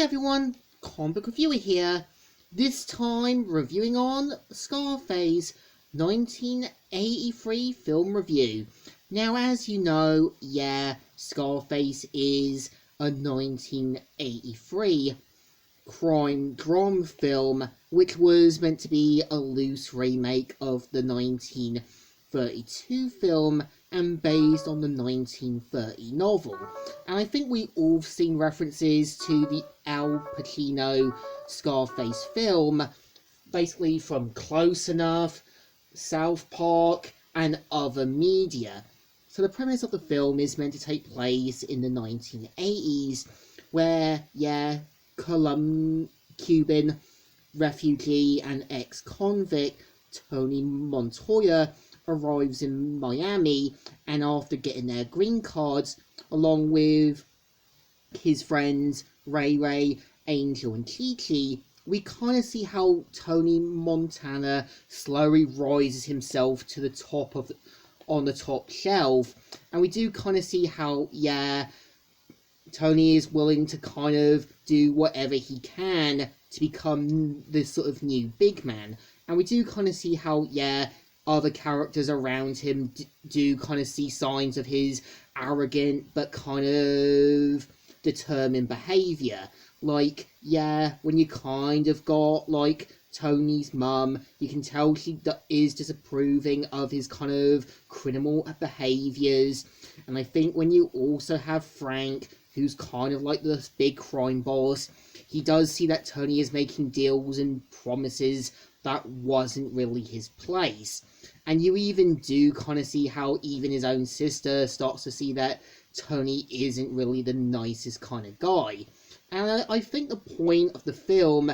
everyone, comic book reviewer here. This time reviewing on Scarface 1983 film review. Now, as you know, Scarface is a 1983 crime drama film, which was meant to be a loose remake of the 1932 film and based on the 1930 novel. And I think we all seen references to the Al Pacino Scarface film, basically from Close Enough, South Park, and other media. So the premise of the film is meant to take place in the 1980s, where, Cuban refugee and ex-convict Tony Montoya arrives in Miami, and after getting their green cards, along with his friends Ray, Angel, and Chi, we kind of see how Tony Montana slowly rises himself to the top on the top shelf, and we do kind of see how, Tony is willing to kind of do whatever he can to become this sort of new big man. And we do kind of see how, other characters around him do kind of see signs of his arrogant but kind of determined behaviour. Like, when you kind of got, like, Tony's mum, you can tell she is disapproving of his kind of criminal behaviours. And I think when you also have Frank, who's kind of like the big crime boss, he does see that Tony is making deals and promises that wasn't really his place. And you even do kind of see how even his own sister starts to see that Tony isn't really the nicest kind of guy. And I think the point of the film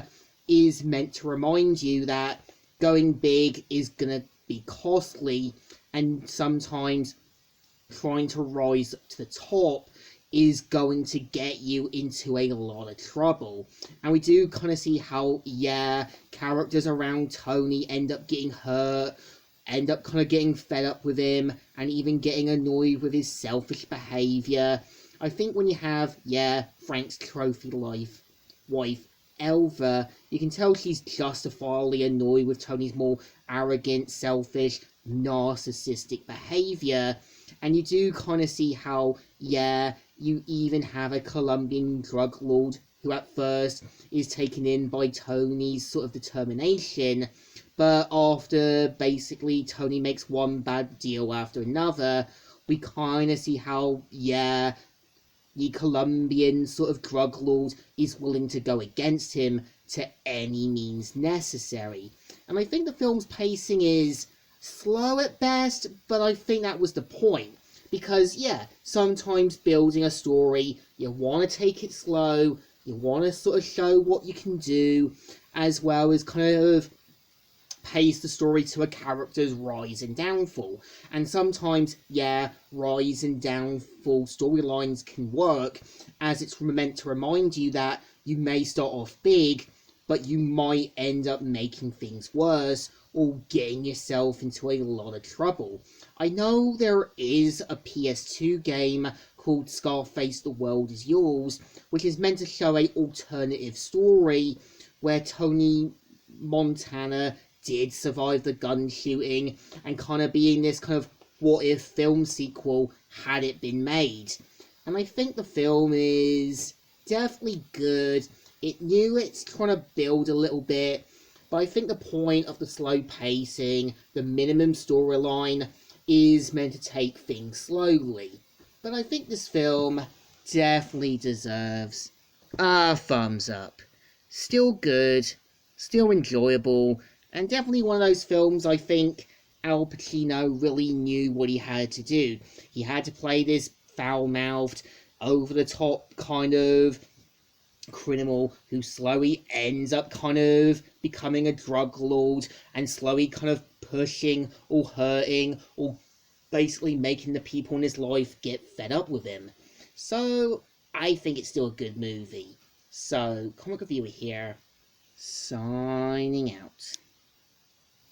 is meant to remind you that going big is going to be costly, and sometimes trying to rise to the top is going to get you into a lot of trouble. And we do kind of see how, characters around Tony end up getting hurt, end up kind of getting fed up with him, and even getting annoyed with his selfish behaviour. I think when you have, Frank's trophy wife, Elva, you can tell she's justifiably annoyed with Tony's more arrogant, selfish, narcissistic behaviour. And you do kind of see how, you even have a Colombian drug lord who at first is taken in by Tony's sort of determination, but after basically Tony makes one bad deal after another, we kind of see how, the Colombian sort of drug lord is willing to go against him to any means necessary. And I think the film's pacing is slow at best, but I think that was the point. Because, sometimes building a story, you want to take it slow, you want to sort of show what you can do, as well as kind of pace the story to a character's rise and downfall. And sometimes, rise and downfall storylines can work, as it's meant to remind you that you may start off big, but you might end up making things worse, or getting yourself into a lot of trouble. I know there is a PS2 game called Scarface The World Is Yours, which is meant to show an alternative story where Tony Montana did survive the gun shooting, and kind of being this kind of what-if film sequel had it been made. And I think the film is definitely good. It knew it's trying to build a little bit, but I think the point of the slow pacing, the minimum storyline, is meant to take things slowly. But I think this film definitely deserves a thumbs up. Still good, still enjoyable, and definitely one of those films I think Al Pacino really knew what he had to do. He had to play this foul-mouthed, over-the-top kind of criminal who slowly ends up kind of becoming a drug lord, and slowly kind of pushing or hurting or basically making the people in his life get fed up with him. So I think it's still a good movie. So, comic reviewer here, signing out.